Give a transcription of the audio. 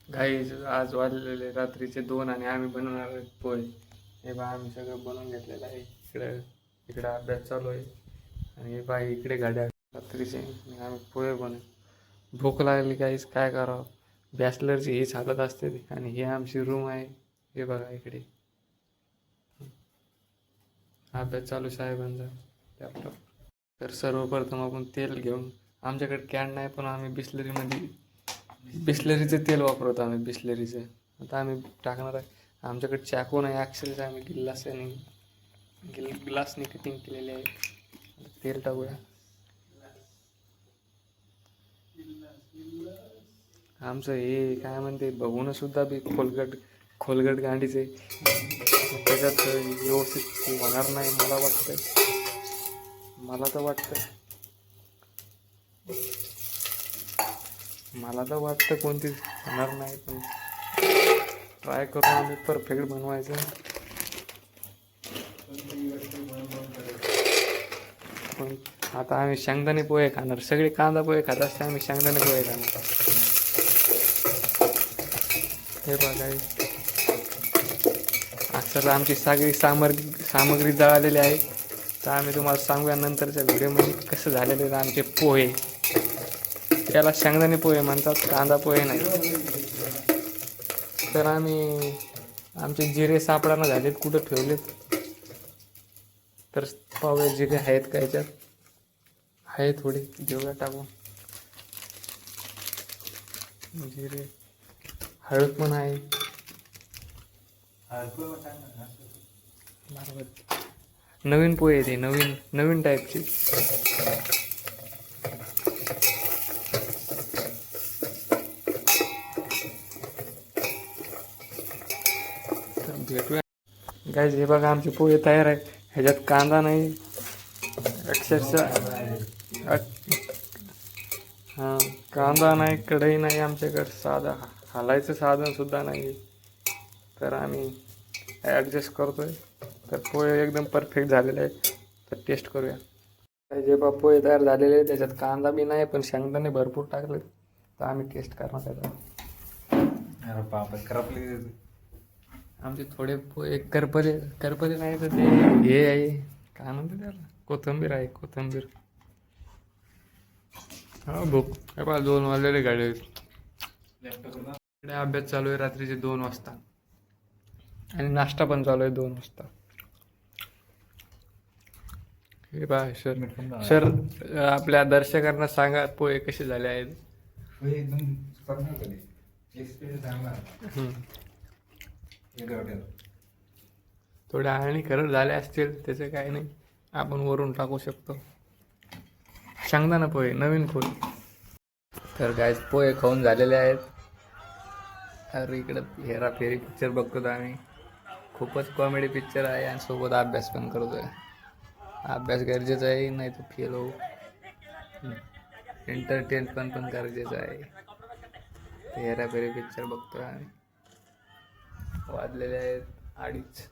Guys आज वाजलेले रात्रीचे 2 आणि आम्ही बनवणार आहोत पोहे. हे बा आम्ही सगळं बनवून घेतलेलं आहे. इकडे अभ्यास चालू आहे आणि हे बाई इकडे गाड्या रात्रीचे आणि आम्ही पोहे बनवू. भूक लागली गाईज, काय करावं. बॅचलरची हीच हालत असते ती. आणि ही आमची रूम आहे. हे बघा इकडे अभ्यास चालू साहेबांचा लॅपटॉप. तर सर्वप्रथम आपण तेल घेऊन, आमच्याकडे कॅन नाही पण आम्ही बिस्लरीचं तेल वापरतो आम्ही. बिस्लरीचं आता आम्ही टाकणार आहे. आमच्याकडे चाकू नाही, ॲक्सेलचं आम्ही ग्लासने कटिंग केलेले आहे. तेल टाकूया. आमचं हे काय म्हणते बघून सुद्धा बी खोलगट गांडीचे त्याच्यात व्यवस्थित होणार नाही मला तर वाटतं कोणती होणार नाही, पण ट्राय करून आम्ही परफेक्ट बनवायचं. पण आता आम्ही शेंगदाणे पोहे खाणार. सगळे कांदा पोहे खात असते, आम्ही शेंगदाणे पोहे खाणार. हे बघा अक्षरशः आमची सगळी सामग्री जळालेली आहे. तर आम्ही तुम्हाला सांगूया नंतरच्या व्हिडिओमध्ये कसं झालेले आहेत आमचे पोहे. त्याला शेंगदाणे पोहे म्हणतात, कांदा पोहे नाही. तर आमचे जिरे सापडाना झालेत, कुठं ठेवलेत. तर पाहूया जिरे आहेत का याच्यात. आहे थोडे, घेऊया टाकून जिरे. हळद पण आहे. नवीन पोहे ते नवीन टाईपचे. तर भेटूया गाईज. हे बघा आमचे पोहे तयार आहे. ह्याच्यात कांदा नाही अक्षरशः. हां, कांदा नाही, कढई नाही आमच्याकडे, साधा हालायचं साधन सुद्धा नाही. तर आम्ही ॲडजस्ट करतोय. तर पोहे एकदम परफेक्ट झालेले आहेत. तर टेस्ट करूया. जे बा पोहे तयार झालेले आहेत, त्याच्यात कांदा बी नाही पण शेंगदाणे भरपूर टाकले. तर आम्ही टेस्ट करणार त्याचा. आमचे थोडे पोहे करपले नाही तर ते हे आहे, काय म्हणते त्याला, कोथिंबीर आहे, कोथिंबीर. हा भूक काय बा 2 वाजलेले गाडी आहेत. इकडे अभ्यास चालू आहे रात्रीचे 2 वाजता आणि नाश्ता पण चालू आहे 2 वाजता. हे बा सर आपल्या दर्शकांना सांगा पोहे कसे झाले आहेत. थोड्या आणि खरं झाले असतील, त्याचं काही नाही, आपण वरून टाकू शकतो. शेंगदाणा पोहे नवीन तर गाईज पोहे खाऊन झालेले आहेत. अरे इकडं हेराफेरी पिक्चर बघतो आम्ही. खूपच कॉमेडी पिक्चर आहे आणि सोबत अभ्यास पण करतोय. अभ्यास गरजेचा आहे, नाही तर फेल होऊ. एंटरटेनमेंट पण गरजेचं आहे. हेराफेरी पिक्चर बघतोय आम्ही. वाजलेले आहेत 2:30.